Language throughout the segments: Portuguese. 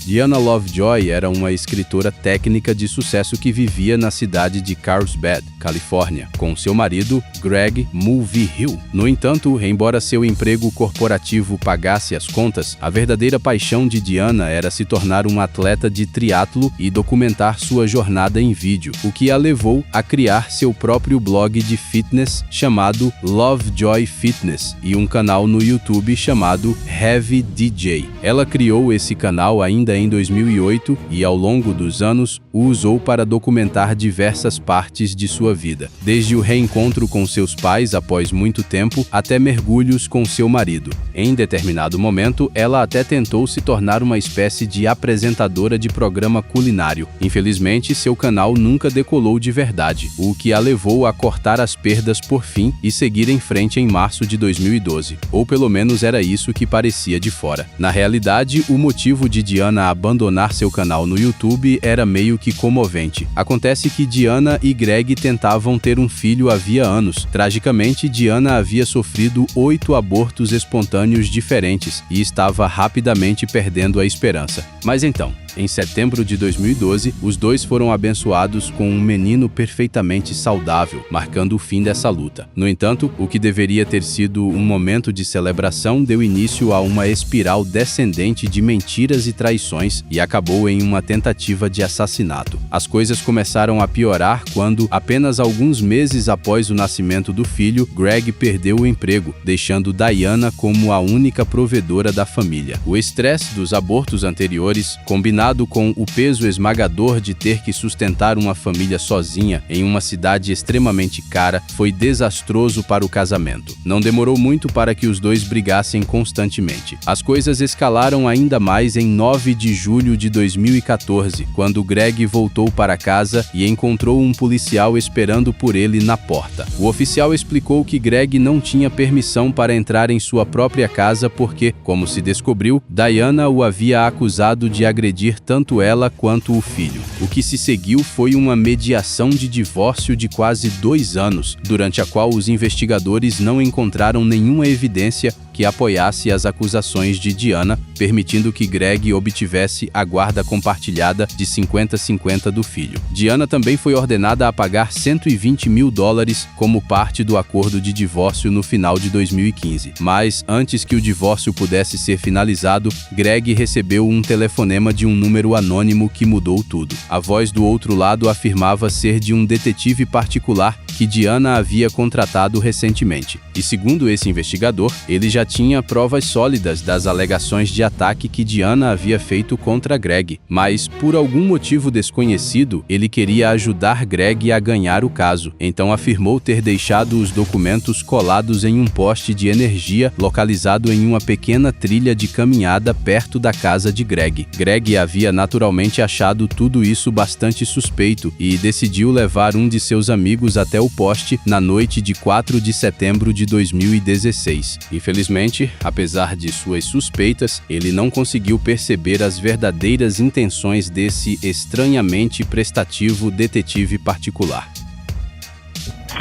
Diana Lovejoy era uma escritora técnica de sucesso que vivia na cidade de Carlsbad, Califórnia, com seu marido, Greg Mulvihill. No entanto, embora seu emprego corporativo pagasse as contas, a verdadeira paixão de Diana era se tornar uma atleta de triatlo e documentar sua jornada em vídeo, o que a levou a criar seu próprio blog de fitness chamado Lovejoy Fitness e um canal no YouTube chamado Heavy DJ. Ela criou esse canal ainda em 2008 e, ao longo dos anos, o usou para documentar diversas partes de sua vida, desde o reencontro com seus pais após muito tempo até mergulhos com seu marido. Em determinado momento, ela até tentou se tornar uma espécie de apresentadora de programa culinário. Infelizmente, seu canal nunca decolou de verdade, o que a levou a cortar as perdas por fim e seguir em frente em março de 2012. Ou pelo menos era isso que parecia de fora. Na realidade, o motivo de Diana abandonar seu canal no YouTube era meio que comovente. Acontece que Diana e Greg tentavam ter um filho havia anos. Tragicamente, Diana havia sofrido 8 abortos espontâneos diferentes e estava rapidamente perdendo a esperança. Mas então, em setembro de 2012, os dois foram abençoados com um menino perfeitamente saudável, marcando o fim dessa luta. No entanto, o que deveria ter sido um momento de celebração deu início a uma espiral descendente de mentiras e traições e acabou em uma tentativa de assassinato. As coisas começaram a piorar quando, apenas alguns meses após o nascimento do filho, Greg perdeu o emprego, deixando Diana como a única provedora da família. O estresse dos abortos anteriores, combinado com o peso esmagador de ter que sustentar uma família sozinha em uma cidade extremamente cara, foi desastroso para o casamento. Não demorou muito para que os dois brigassem constantemente. As coisas escalaram ainda mais em 9 de julho de 2014, quando Greg voltou para casa e encontrou um policial esperando por ele na porta. O oficial explicou que Greg não tinha permissão para entrar em sua própria casa porque, como se descobriu, Diana o havia acusado de agredir tanto ela quanto o filho. O que se seguiu foi uma mediação de divórcio de quase 2 anos, durante a qual os investigadores não encontraram nenhuma evidência que apoiasse as acusações de Diana, permitindo que Greg obtivesse a guarda compartilhada de 50-50 do filho. Diana também foi ordenada a pagar $120 mil como parte do acordo de divórcio no final de 2015. Mas, antes que o divórcio pudesse ser finalizado, Greg recebeu um telefonema de um número anônimo que mudou tudo. A voz do outro lado afirmava ser de um detetive particular que Diana havia contratado recentemente. E segundo esse investigador, ele já tinha provas sólidas das alegações de ataque que Diana havia feito contra Greg, mas por algum motivo desconhecido, ele queria ajudar Greg a ganhar o caso. Então afirmou ter deixado os documentos colados em um poste de energia localizado em uma pequena trilha de caminhada perto da casa de Greg. Greg havia naturalmente achado tudo isso bastante suspeito e decidiu levar um de seus amigos até o poste na noite de 4 de setembro de 2016. Infelizmente, apesar de suas suspeitas, ele não conseguiu perceber as verdadeiras intenções desse estranhamente prestativo detetive particular.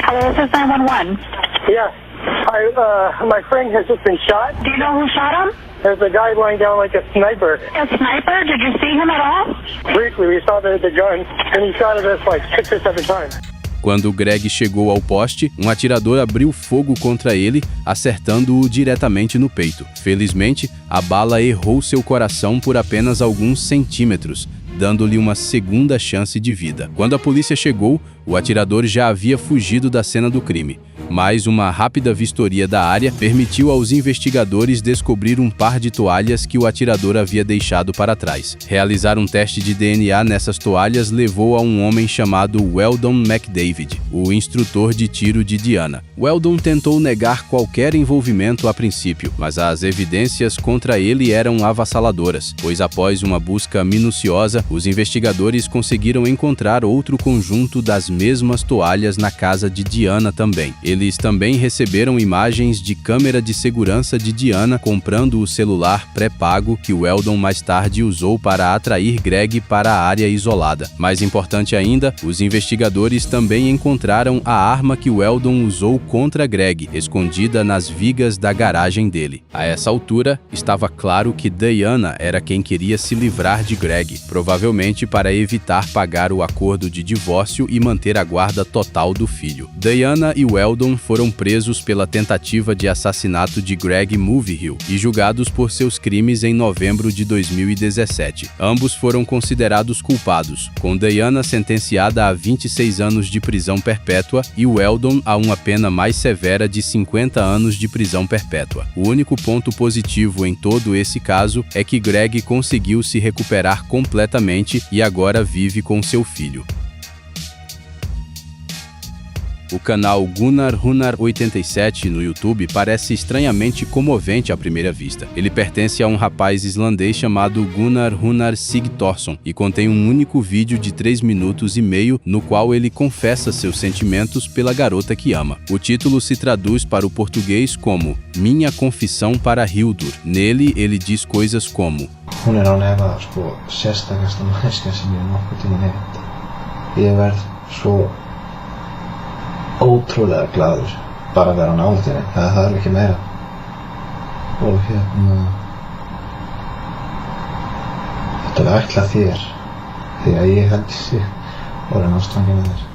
Hello, this is 911. Yeah. My friend has just been shot. Do you know who shot him? There's a guy lying down like a sniper. A sniper? Did you see him at all? Briefly, we saw the gun, and he shot at us like 6 or 7 times. Quando Greg chegou ao poste, um atirador abriu fogo contra ele, acertando-o diretamente no peito. Felizmente, a bala errou seu coração por apenas alguns centímetros, dando-lhe uma segunda chance de vida. Quando a polícia chegou, o atirador já havia fugido da cena do crime. Mas uma rápida vistoria da área permitiu aos investigadores descobrir um par de toalhas que o atirador havia deixado para trás. Realizar um teste de DNA nessas toalhas levou a um homem chamado Weldon McDavid, o instrutor de tiro de Diana. Weldon tentou negar qualquer envolvimento a princípio, mas as evidências contra ele eram avassaladoras, pois após uma busca minuciosa, os investigadores conseguiram encontrar outro conjunto das mesmas toalhas na casa de Diana também. Eles Eles também receberam imagens de câmera de segurança de Diana comprando o celular pré-pago que Weldon mais tarde usou para atrair Greg para a área isolada. Mais importante ainda, os investigadores também encontraram a arma que Weldon usou contra Greg, escondida nas vigas da garagem dele. A essa altura, estava claro que Diana era quem queria se livrar de Greg, provavelmente para evitar pagar o acordo de divórcio e manter a guarda total do filho. Diana e Weldon foram presos pela tentativa de assassinato de Greg Mulvihill e julgados por seus crimes em novembro de 2017. Ambos foram considerados culpados, com Diana sentenciada a 26 anos de prisão perpétua e Weldon a uma pena mais severa de 50 anos de prisão perpétua. O único ponto positivo em todo esse caso é que Greg conseguiu se recuperar completamente e agora vive com seu filho. O canal Gunnar Runar 87 no YouTube parece estranhamente comovente à primeira vista. Ele pertence a um rapaz islandês chamado Gunnar Runar Sigthorsson e contém um único vídeo de 3 minutos e meio no qual ele confessa seus sentimentos pela garota que ama. O título se traduz para o português como Minha Confissão para Hildur. Nele, ele diz coisas como: Hún án efa sérstakasta manneskjan sem ég nokkuð tímann heyrt. Ég verð svo ótrúlega glaður bara að vera nálægt henni. Það þarf ekki meira. Og þetta er ætlað þér því að ég held ég orðin ástfangin af þér.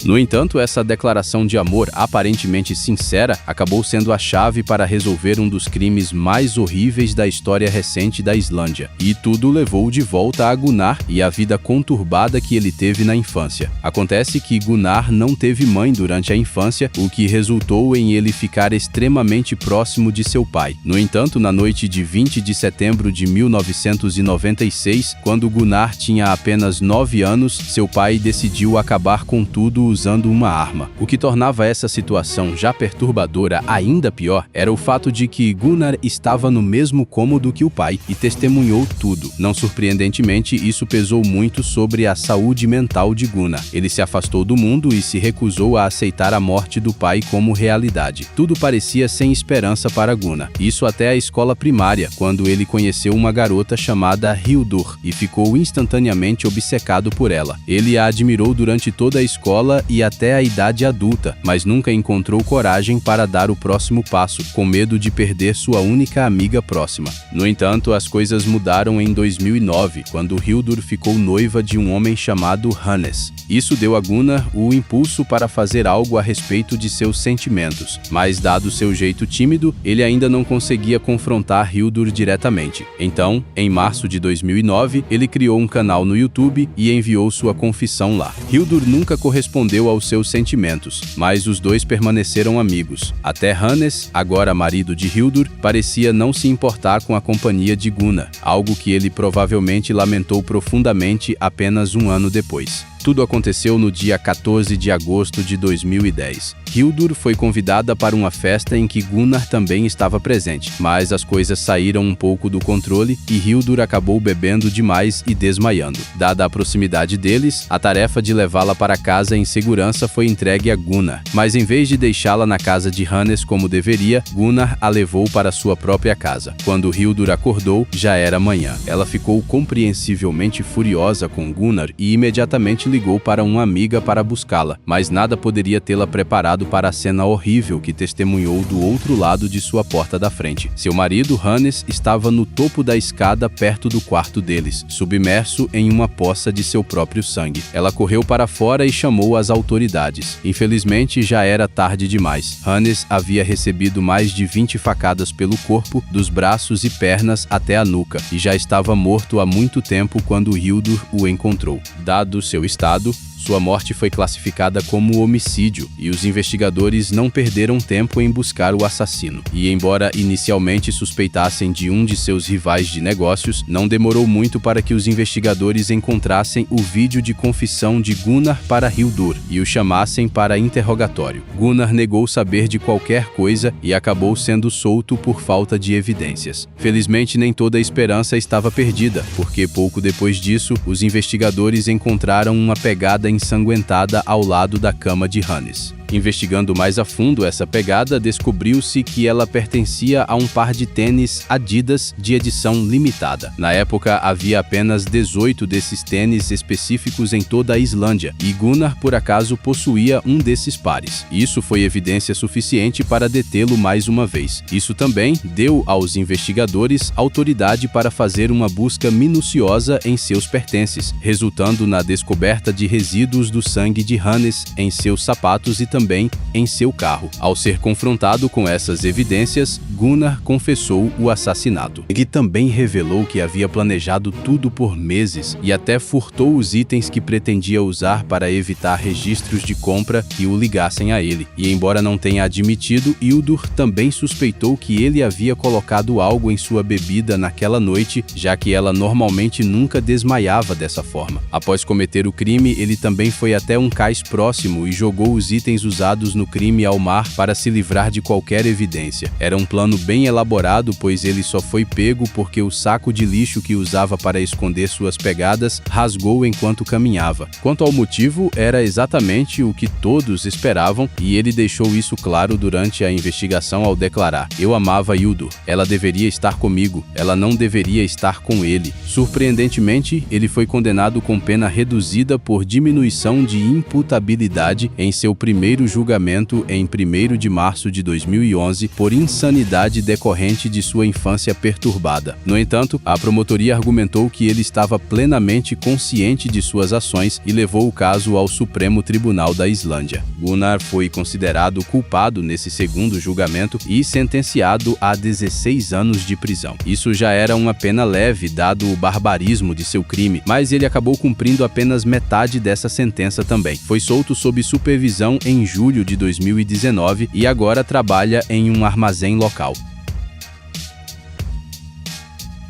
No entanto, essa declaração de amor aparentemente sincera acabou sendo a chave para resolver um dos crimes mais horríveis da história recente da Islândia. E tudo levou de volta a Gunnar e a vida conturbada que ele teve na infância. Acontece que Gunnar não teve mãe durante a infância, o que resultou em ele ficar extremamente próximo de seu pai. No entanto, na noite de 20 de setembro de 1996, quando Gunnar tinha apenas 9 anos, seu pai decidiu acabar com tudo usando uma arma. O que tornava essa situação já perturbadora ainda pior era o fato de que Gunnar estava no mesmo cômodo que o pai e testemunhou tudo. Não surpreendentemente, isso pesou muito sobre a saúde mental de Gunnar. Ele se afastou do mundo e se recusou a aceitar a morte do pai como realidade. Tudo parecia sem esperança para Gunnar. Isso até a escola primária, quando ele conheceu uma garota chamada Hildur e ficou instantaneamente obcecado por ela. Ele a admirou durante toda a escola e até a idade adulta, mas nunca encontrou coragem para dar o próximo passo, com medo de perder sua única amiga próxima. No entanto, as coisas mudaram em 2009, quando Hildur ficou noiva de um homem chamado Hannes. Isso deu a Gunnar o impulso para fazer algo a respeito de seus sentimentos, mas dado seu jeito tímido, ele ainda não conseguia confrontar Hildur diretamente. Então, em março de 2009, ele criou um canal no YouTube e enviou sua confissão lá. Hildur nunca correspondeu aos seus sentimentos, mas os dois permaneceram amigos. Até Hannes, agora marido de Hildur, parecia não se importar com a companhia de Gunnar, algo que ele provavelmente lamentou profundamente apenas um ano depois. Tudo aconteceu no dia 14 de agosto de 2010. Hildur foi convidada para uma festa em que Gunnar também estava presente, mas as coisas saíram um pouco do controle e Hildur acabou bebendo demais e desmaiando. Dada a proximidade deles, a tarefa de levá-la para casa em segurança foi entregue a Gunnar, mas em vez de deixá-la na casa de Hannes como deveria, Gunnar a levou para sua própria casa. Quando Hildur acordou, já era manhã. Ela ficou compreensivelmente furiosa com Gunnar e imediatamente ligou para uma amiga para buscá-la, mas nada poderia tê-la preparado para a cena horrível que testemunhou do outro lado de sua porta da frente. Seu marido, Hannes, estava no topo da escada perto do quarto deles, submerso em uma poça de seu próprio sangue. Ela correu para fora e chamou as autoridades. Infelizmente, já era tarde demais. Hannes havia recebido mais de 20 facadas pelo corpo, dos braços e pernas até a nuca, e já estava morto há muito tempo quando Hildur o encontrou. Dado seu estado, sua morte foi classificada como homicídio e os investigadores não perderam tempo em buscar o assassino. E embora inicialmente suspeitassem de um de seus rivais de negócios, não demorou muito para que os investigadores encontrassem o vídeo de confissão de Gunnar para Hildur e o chamassem para interrogatório. Gunnar negou saber de qualquer coisa e acabou sendo solto por falta de evidências. Felizmente, nem toda a esperança estava perdida, porque pouco depois disso, os investigadores encontraram uma pegada ensanguentada ao lado da cama de Hannes. Investigando mais a fundo essa pegada, descobriu-se que ela pertencia a um par de tênis Adidas de edição limitada. Na época, havia apenas 18 desses tênis específicos em toda a Islândia, e Gunnar, por acaso, possuía um desses pares. Isso foi evidência suficiente para detê-lo mais uma vez. Isso também deu aos investigadores autoridade para fazer uma busca minuciosa em seus pertences, resultando na descoberta de resíduos do sangue de Hannes em seus sapatos e também em seu carro. Ao ser confrontado com essas evidências, Gunnar confessou o assassinato. Ele também revelou que havia planejado tudo por meses e até furtou os itens que pretendia usar para evitar registros de compra que o ligassem a ele. E embora não tenha admitido, Hildur também suspeitou que ele havia colocado algo em sua bebida naquela noite, já que ela normalmente nunca desmaiava dessa forma. Após cometer o crime, ele também foi até um cais próximo e jogou os itens usados no crime ao mar para se livrar de qualquer evidência. Era um plano bem elaborado, pois ele só foi pego porque o saco de lixo que usava para esconder suas pegadas rasgou enquanto caminhava. Quanto ao motivo, era exatamente o que todos esperavam, e ele deixou isso claro durante a investigação ao declarar: "Eu amava Hildur. Ela deveria estar comigo. Ela não deveria estar com ele." Surpreendentemente, ele foi condenado com pena reduzida por diminuição de imputabilidade em seu primeiro julgamento em 1º de março de 2011 por insanidade decorrente de sua infância perturbada. No entanto, a promotoria argumentou que ele estava plenamente consciente de suas ações e levou o caso ao Supremo Tribunal da Islândia. Gunnar foi considerado culpado nesse segundo julgamento e sentenciado a 16 anos de prisão. Isso já era uma pena leve, dado o barbarismo de seu crime, mas ele acabou cumprindo apenas metade dessa sentença também. Foi solto sob supervisão em julho de 2019 e agora trabalha em um armazém local.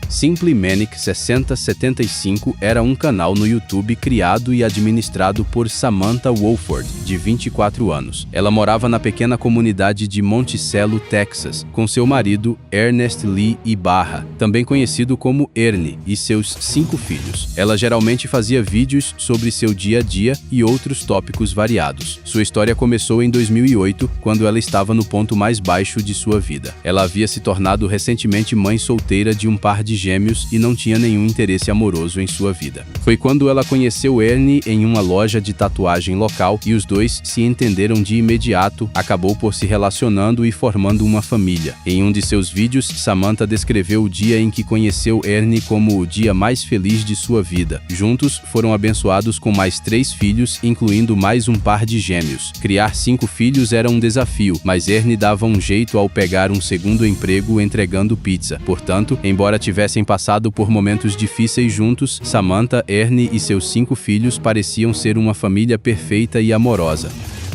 Simply Manic 6075 era um canal no YouTube criado e administrado por Samantha Wolford, de 24 anos. Ela morava na pequena comunidade de Monticello, Texas, com seu marido Ernest Lee Ibarra, também conhecido como Ernie, e seus 5 filhos. Ela geralmente fazia vídeos sobre seu dia a dia e outros tópicos variados. Sua história começou em 2008, quando ela estava no ponto mais baixo de sua vida. Ela havia se tornado recentemente mãe solteira de um par de gêmeos e não tinha nenhum interesse amoroso em sua vida. Foi quando ela conheceu Ernie em uma loja de tatuagem local e os dois se entenderam de imediato, acabou por se relacionando e formando uma família. Em um de seus vídeos, Samantha descreveu o dia em que conheceu Ernie como o dia mais feliz de sua vida. Juntos, foram abençoados com mais 3 filhos, incluindo mais um par de gêmeos. Criar 5 filhos era um desafio, mas Ernie dava um jeito ao pegar um segundo emprego entregando pizza. Portanto, embora tivessem passado por momentos difíceis juntos, Samantha, Ernie e seus 5 filhos pareciam ser uma família perfeita e amorosa.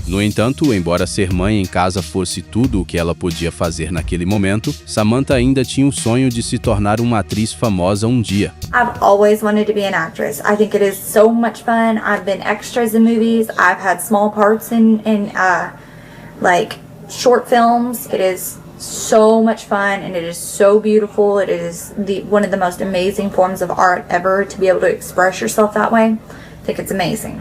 No entanto, embora ser mãe em casa fosse tudo o que ela podia fazer naquele momento, Samantha ainda tinha o sonho de se tornar uma atriz famosa um dia. I've always wanted to be an actress. I think it is so much fun. I've been extras in movies. I've had small parts in like short films. It is so much fun and it is so beautiful. It is one of the most amazing forms of art ever to be able to express yourself that way. I think it's amazing.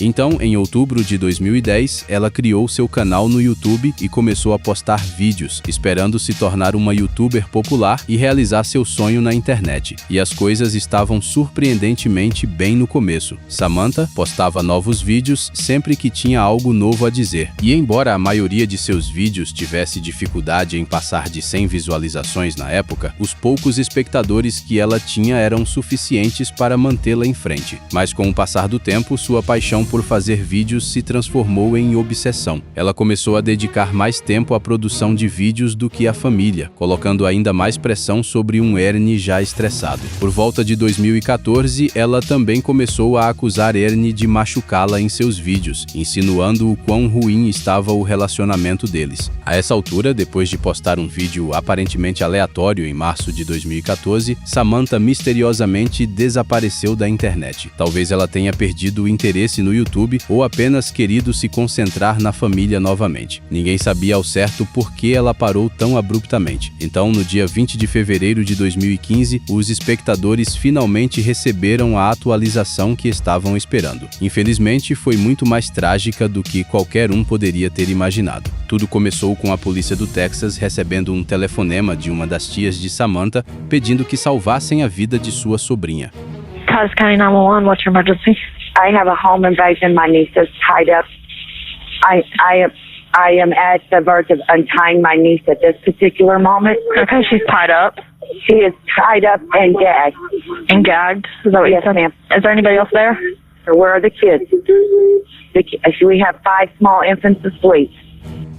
Então, em outubro de 2010, ela criou seu canal no YouTube e começou a postar vídeos, esperando se tornar uma youtuber popular e realizar seu sonho na internet. E as coisas estavam surpreendentemente bem no começo. Samantha postava novos vídeos sempre que tinha algo novo a dizer. E embora a maioria de seus vídeos tivesse dificuldade em passar de 100 visualizações na época, os poucos espectadores que ela tinha eram suficientes para mantê-la em frente. Mas com o passar do tempo, sua paixão por fazer vídeos se transformou em obsessão. Ela começou a dedicar mais tempo à produção de vídeos do que à família, colocando ainda mais pressão sobre um Ernie já estressado. Por volta de 2014, ela também começou a acusar Ernie de machucá-la em seus vídeos, insinuando o quão ruim estava o relacionamento deles. A essa altura, depois de postar um vídeo aparentemente aleatório em março de 2014, Samantha misteriosamente desapareceu da internet. Talvez ela tenha perdido o interesse no no YouTube ou apenas querido se concentrar na família novamente. Ninguém sabia ao certo por que ela parou tão abruptamente. Então, no dia 20 de fevereiro de 2015, os espectadores finalmente receberam a atualização que estavam esperando. Infelizmente, foi muito mais trágica do que qualquer um poderia ter imaginado. Tudo começou com a polícia do Texas recebendo um telefonema de uma das tias de Samantha pedindo que salvassem a vida de sua sobrinha. Titus County 911, what's your emergency? I have a home invasion. My niece is tied up. I am at the verge of untying my niece at this particular moment. Okay, she's tied up. She is tied up and gagged. And gagged? Is that what you said? Ma'am. Is there anybody else there? Where are the kids? We have 5 small infants asleep.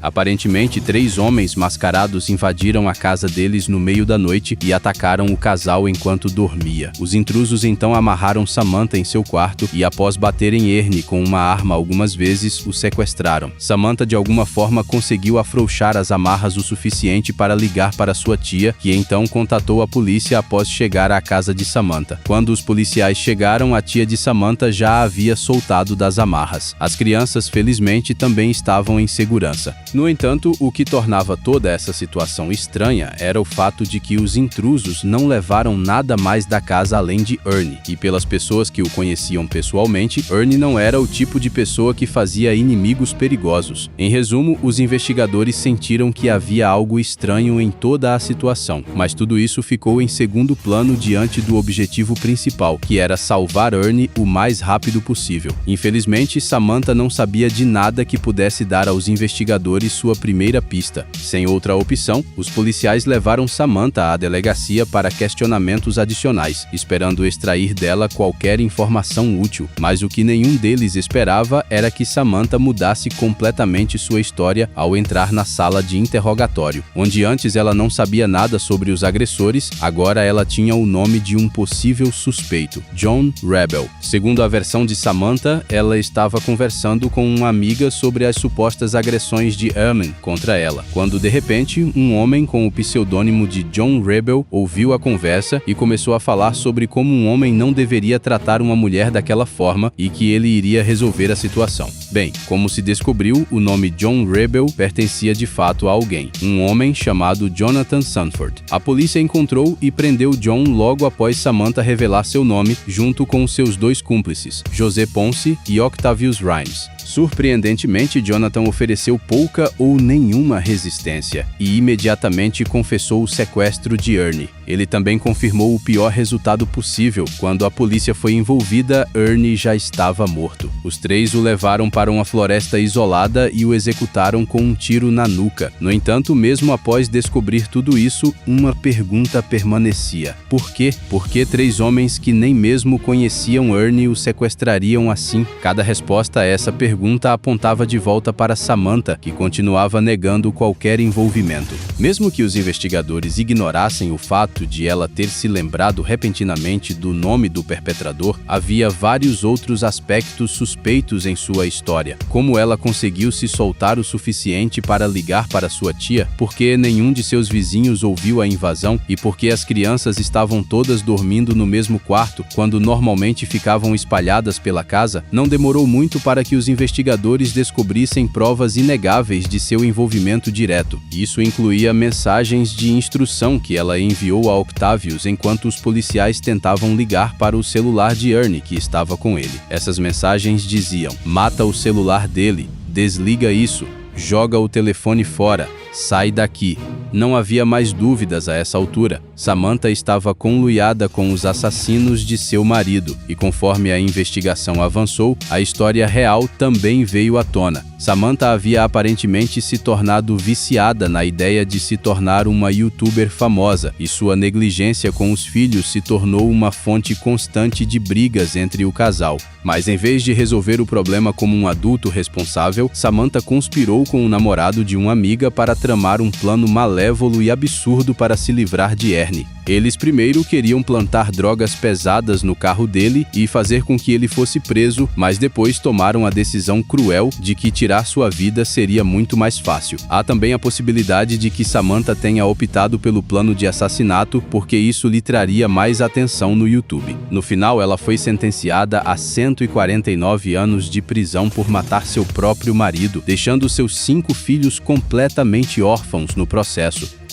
Aparentemente, 3 homens mascarados invadiram a casa deles no meio da noite e atacaram o casal enquanto dormia. Os intrusos então amarraram Samantha em seu quarto e, após baterem Ernie com uma arma algumas vezes, o sequestraram. Samantha, de alguma forma, conseguiu afrouxar as amarras o suficiente para ligar para sua tia, que então contatou a polícia após chegar à casa de Samantha. Quando os policiais chegaram, a tia de Samantha já a havia soltado das amarras. As crianças, felizmente, também estavam em segurança. No entanto, o que tornava toda essa situação estranha era o fato de que os intrusos não levaram nada mais da casa além de Ernie. E pelas pessoas que o conheciam pessoalmente, Ernie não era o tipo de pessoa que fazia inimigos perigosos. Em resumo, os investigadores sentiram que havia algo estranho em toda a situação, mas tudo isso ficou em segundo plano diante do objetivo principal, que era salvar Ernie o mais rápido possível. Infelizmente, Samantha não sabia de nada que pudesse dar aos investigadores sua primeira pista. Sem outra opção, os policiais levaram Samantha à delegacia para questionamentos adicionais, esperando extrair dela qualquer informação útil. Mas o que nenhum deles esperava era que Samantha mudasse completamente sua história ao entrar na sala de interrogatório. Onde antes ela não sabia nada sobre os agressores, agora ela tinha o nome de um possível suspeito, John Rebel. Segundo a versão de Samantha, ela estava conversando com uma amiga sobre as supostas agressões de Ernie contra ela, quando de repente um homem com o pseudônimo de John Rebel ouviu a conversa e começou a falar sobre como um homem não deveria tratar uma mulher daquela forma e que ele iria resolver a situação. Bem, como se descobriu, o nome John Rebel pertencia de fato a alguém, um homem chamado Jonathan Sanford. A polícia encontrou e prendeu John logo após Samantha revelar seu nome, junto com seus 2 cúmplices, José Ponce e Octavius Rimes. Surpreendentemente, Jonathan ofereceu pouca ou nenhuma resistência e imediatamente confessou o sequestro de Ernie. Ele também confirmou o pior resultado possível. Quando a polícia foi envolvida, Ernie já estava morto. Os 3 o levaram para uma floresta isolada e o executaram com um tiro na nuca. No entanto, mesmo após descobrir tudo isso, uma pergunta permanecia. Por quê? Por que 3 homens que nem mesmo conheciam Ernie o sequestrariam assim? Cada resposta a essa pergunta apontava de volta para Samantha, que continuava negando qualquer envolvimento. Mesmo que os investigadores ignorassem o fato de ela ter se lembrado repentinamente do nome do perpetrador, havia vários outros aspectos suspeitos em sua história. Como ela conseguiu se soltar o suficiente para ligar para sua tia, porque nenhum de seus vizinhos ouviu a invasão e porque as crianças estavam todas dormindo no mesmo quarto, quando normalmente ficavam espalhadas pela casa, não demorou muito para que os investigadores descobrissem provas inegáveis de seu envolvimento direto. Isso incluía mensagens de instrução que ela enviou a Octavius enquanto os policiais tentavam ligar para o celular de Ernie, que estava com ele. Essas mensagens diziam: mata o celular dele, desliga isso, joga o telefone fora, sai daqui. Não havia mais dúvidas a essa altura. Samantha estava conluiada com os assassinos de seu marido, e conforme a investigação avançou, a história real também veio à tona. Samantha havia aparentemente se tornado viciada na ideia de se tornar uma youtuber famosa, e sua negligência com os filhos se tornou uma fonte constante de brigas entre o casal. Mas em vez de resolver o problema como um adulto responsável, Samantha conspirou com o namorado de uma amiga para tramar um plano malévolo e absurdo para se livrar de Ernie. Eles primeiro queriam plantar drogas pesadas no carro dele e fazer com que ele fosse preso, mas depois tomaram a decisão cruel de que tirar sua vida seria muito mais fácil. Há também a possibilidade de que Samantha tenha optado pelo plano de assassinato porque isso lhe traria mais atenção no YouTube. No final, ela foi sentenciada a 149 anos de prisão por matar seu próprio marido, deixando seus 5 filhos completamente órfãos no processo.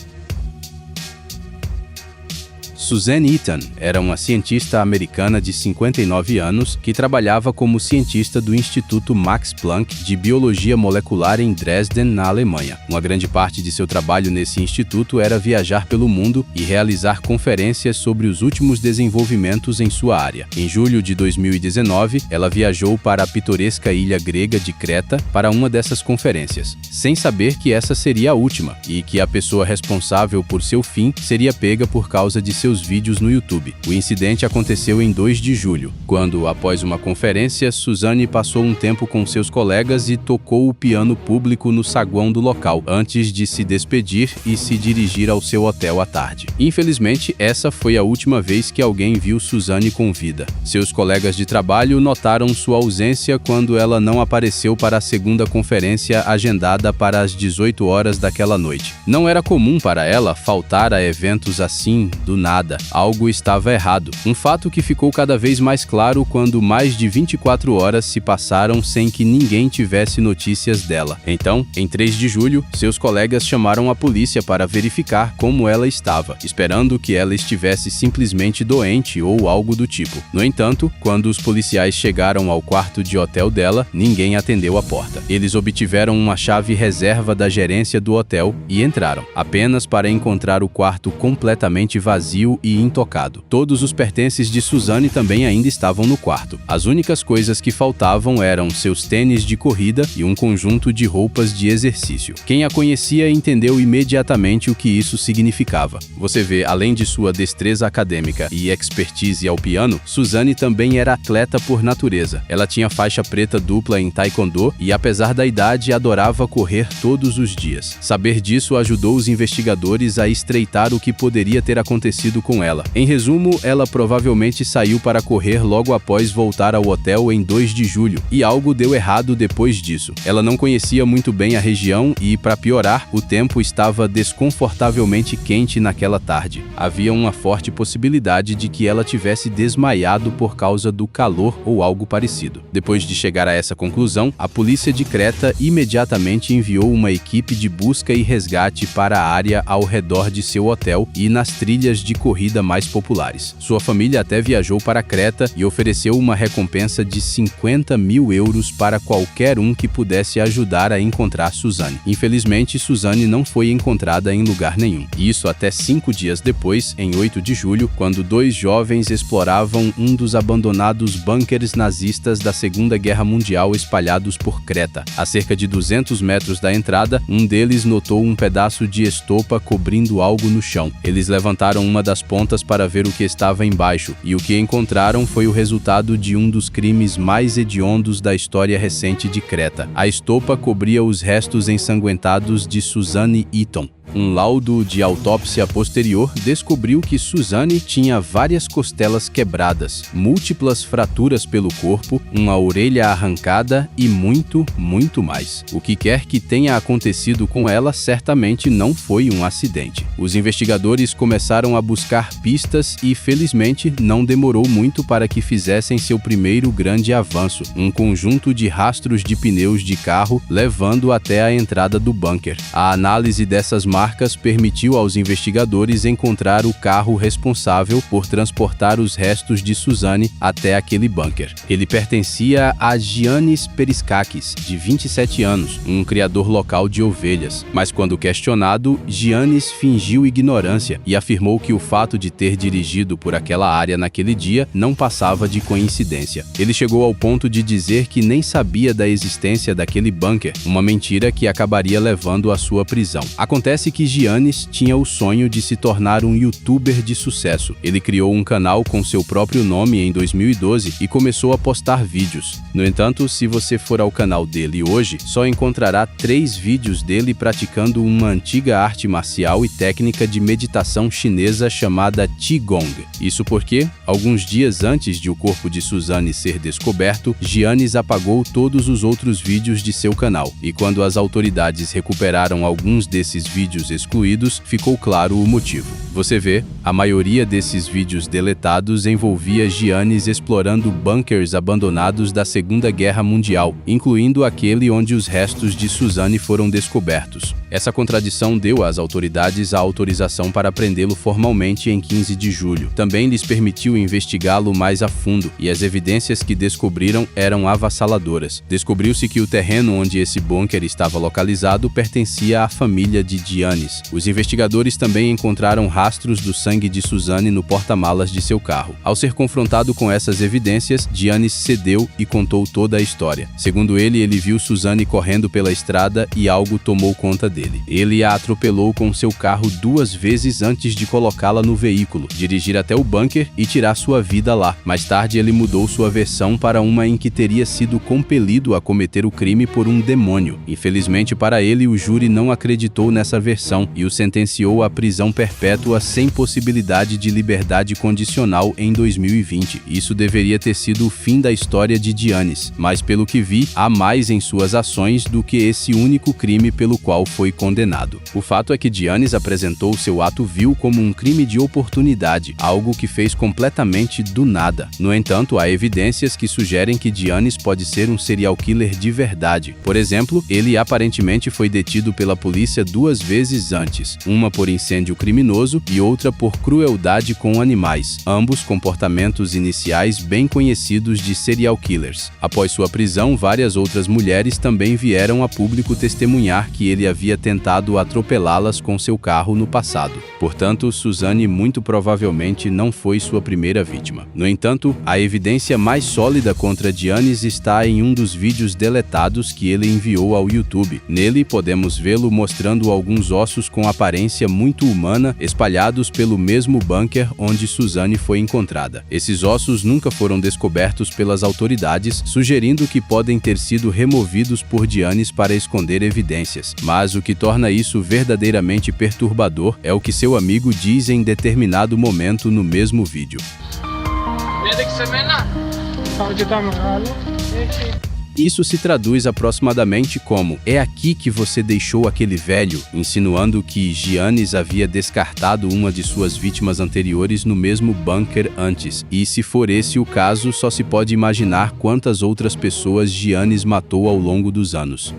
Suzanne Eaton era uma cientista americana de 59 anos que trabalhava como cientista do Instituto Max Planck de Biologia Molecular em Dresden, na Alemanha. Uma grande parte de seu trabalho nesse instituto era viajar pelo mundo e realizar conferências sobre os últimos desenvolvimentos em sua área. Em julho de 2019, ela viajou para a pitoresca ilha grega de Creta para uma dessas conferências, sem saber que essa seria a última e que a pessoa responsável por seu fim seria pega por causa de seus vídeos no YouTube. O incidente aconteceu em 2 de julho, quando, após uma conferência, Suzanne passou um tempo com seus colegas e tocou o piano público no saguão do local, antes de se despedir e se dirigir ao seu hotel à tarde. Infelizmente, essa foi a última vez que alguém viu Suzanne com vida. Seus colegas de trabalho notaram sua ausência quando ela não apareceu para a segunda conferência agendada para as 18 horas daquela noite. Não era comum para ela faltar a eventos assim, do nada. Algo estava errado. Um fato que ficou cada vez mais claro quando mais de 24 horas se passaram sem que ninguém tivesse notícias dela. Então, em 3 de julho, seus colegas chamaram a polícia para verificar como ela estava, esperando que ela estivesse simplesmente doente ou algo do tipo. No entanto, quando os policiais chegaram ao quarto de hotel dela, ninguém atendeu a porta. Eles obtiveram uma chave reserva da gerência do hotel e entraram, apenas para encontrar o quarto completamente vazio e intocado. Todos os pertences de Suzanne também ainda estavam no quarto. As únicas coisas que faltavam eram seus tênis de corrida e um conjunto de roupas de exercício. Quem a conhecia entendeu imediatamente o que isso significava. Você vê, além de sua destreza acadêmica e expertise ao piano, Suzanne também era atleta por natureza. Ela tinha faixa preta dupla em Taekwondo e, apesar da idade, adorava correr todos os dias. Saber disso ajudou os investigadores a estreitar o que poderia ter acontecido com ela. Em resumo, ela provavelmente saiu para correr logo após voltar ao hotel em 2 de julho, e algo deu errado depois disso. Ela não conhecia muito bem a região e, para piorar, o tempo estava desconfortavelmente quente naquela tarde. Havia uma forte possibilidade de que ela tivesse desmaiado por causa do calor ou algo parecido. Depois de chegar a essa conclusão, a polícia de Creta imediatamente enviou uma equipe de busca e resgate para a área ao redor de seu hotel e nas trilhas de corrida mais populares. Sua família até viajou para Creta e ofereceu uma recompensa de 50 mil euros para qualquer um que pudesse ajudar a encontrar Suzanne. Infelizmente, Suzanne não foi encontrada em lugar nenhum. Isso até 5 dias depois, em 8 de julho, quando 2 jovens exploravam um dos abandonados bunkers nazistas da Segunda Guerra Mundial espalhados por Creta. A cerca de 200 metros da entrada, um deles notou um pedaço de estopa cobrindo algo no chão. Eles levantaram uma das pontas para ver o que estava embaixo, e o que encontraram foi o resultado de um dos crimes mais hediondos da história recente de Creta. A estopa cobria os restos ensanguentados de Suzanne Eaton. Um laudo de autópsia posterior descobriu que Suzanne tinha várias costelas quebradas, múltiplas fraturas pelo corpo, uma orelha arrancada e muito mais. O que quer que tenha acontecido com ela certamente não foi um acidente. Os investigadores começaram a buscar pistas e, felizmente, não demorou muito para que fizessem seu primeiro grande avanço, um conjunto de rastros de pneus de carro levando até a entrada do bunker. A análise dessas marcas permitiu aos investigadores encontrar o carro responsável por transportar os restos de Suzanne até aquele bunker. Ele pertencia a Giannis Periskakis, de 27 anos, um criador local de ovelhas. Mas quando questionado, Giannis fingiu ignorância e afirmou que o fato de ter dirigido por aquela área naquele dia não passava de coincidência. Ele chegou ao ponto de dizer que nem sabia da existência daquele bunker, uma mentira que acabaria levando à sua prisão. Acontece que Giannis tinha o sonho de se tornar um youtuber de sucesso. Ele criou um canal com seu próprio nome em 2012 e começou a postar vídeos. No entanto, se você for ao canal dele hoje, só encontrará 3 vídeos dele praticando uma antiga arte marcial e técnica de meditação chinesa chamada Qigong. Isso porque, alguns dias antes de o corpo de Suzane ser descoberto, Giannis apagou todos os outros vídeos de seu canal. E quando as autoridades recuperaram alguns desses vídeos excluídos, ficou claro o motivo. Você vê, a maioria desses vídeos deletados envolvia Giannis explorando bunkers abandonados da Segunda Guerra Mundial, incluindo aquele onde os restos de Suzane foram descobertos. Essa contradição deu às autoridades a autorização para prendê-lo formalmente em 15 de julho. Também lhes permitiu investigá-lo mais a fundo, e as evidências que descobriram eram avassaladoras. Descobriu-se que o terreno onde esse bunker estava localizado pertencia à família de Giannis. Os investigadores também encontraram rastros do sangue de Suzane no porta-malas de seu carro. Ao ser confrontado com essas evidências, Giannis cedeu e contou toda a história. Segundo ele viu Suzane correndo pela estrada e algo tomou conta dele. Ele a atropelou com seu carro 2 vezes antes de colocá-la no veículo, dirigir até o bunker e tirar sua vida lá. Mais tarde, ele mudou sua versão para uma em que teria sido compelido a cometer o crime por um demônio. Infelizmente para ele, o júri não acreditou nessa versão e o sentenciou à prisão perpétua sem possibilidade de liberdade condicional em 2020. Isso deveria ter sido o fim da história de Giannis, mas pelo que vi, há mais em suas ações do que esse único crime pelo qual foi condenado. O fato é que Giannis apresentou seu ato vil como um crime de oportunidade, algo que fez completamente do nada. No entanto, há evidências que sugerem que Giannis pode ser um serial killer de verdade. Por exemplo, ele aparentemente foi detido pela polícia 2 vezes antes, uma por incêndio criminoso e outra por crueldade com animais, ambos comportamentos iniciais bem conhecidos de serial killers. Após sua prisão, várias outras mulheres também vieram a público testemunhar que ele havia tentado atropelá-las com seu carro no passado. Portanto, Suzane muito provavelmente não foi sua primeira vítima. No entanto, a evidência mais sólida contra Giannis está em um dos vídeos deletados que ele enviou ao YouTube. Nele, podemos vê-lo mostrando alguns ossos com aparência muito humana espalhados pelo mesmo bunker onde Suzane foi encontrada. Esses ossos nunca foram descobertos pelas autoridades, sugerindo que podem ter sido removidos por Giannis para esconder evidências. Mas o que torna isso verdadeiramente perturbador é o que seu amigo diz em determinado momento no mesmo vídeo. Isso se traduz aproximadamente como: é aqui que você deixou aquele velho, insinuando que Giannis havia descartado uma de suas vítimas anteriores no mesmo bunker antes. E se for esse o caso, só se pode imaginar quantas outras pessoas Giannis matou ao longo dos anos.